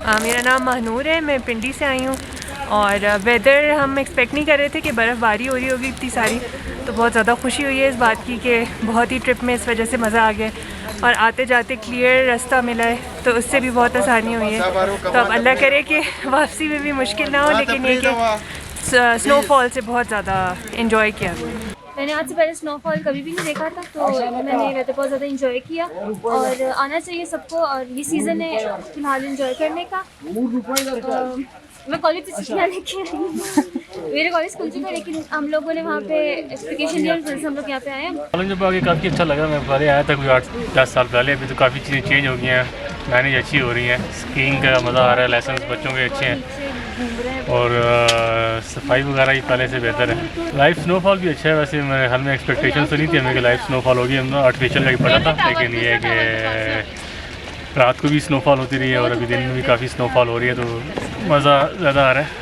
मेरा नाम महनूर है, मैं पिंडी से आई हूँ। और वेदर हम एक्सपेक्ट नहीं कर रहे थे कि बर्फ़बारी हो रही होगी इतनी सारी, तो बहुत ज़्यादा खुशी हुई है इस बात की कि बहुत ही ट्रिप में इस वजह से मज़ा आ गया और आते जाते क्लियर रास्ता मिला है, तो उससे भी बहुत आसानी हुई है। तो अब अल्लाह करे कि वापसी में भी मुश्किल ना हो, लेकिन ये कि स्नोफॉल से बहुत ज़्यादा इंजॉय किया। मैंने आज से पहले स्नोफॉल कभी भी नहीं देखा था, तो मैंने वेदर बहुत ज़्यादा इंजॉय किया और आना चाहिए सबको। और ये सीज़न है फिलहाल इंजॉय करने का। मैं कॉलेज से छुट्टियाँ लेके आई हूँ। मेरे कॉलेज खुल चुका है, लेकिन हम लोगों ने वहाँ पे एप्लीकेशन दिया, फिर से हम लोग यहाँ पे आए हैं। कॉलेज में आगे काफ़ी अच्छा लगा। मैं पहले आया था कोई 8-10 साल पहले, अभी तो काफ़ी चीज़ें चेंज हो गई हैं, मैनेज अच्छी हो रही हैं, स्कीइंग का मज़ा आ रहा है, लेसन बच्चों के अच्छे हैं और सफाई वगैरह ही पहले से बेहतर है। लाइव स्नोफॉल भी अच्छा है। वैसे मेरे हाल में एक्सपेक्टेशन तो नहीं थी हमें कि लाइव स्नोफॉल होगी, हम आर्टिफिशियल का पड़ा था, लेकिन ये है कि रात को भी स्नोफॉल होती रही है और अभी दिन में भी काफ़ी स्नोफॉल हो रही है, तो मज़ा ज़्यादा आ रहा है।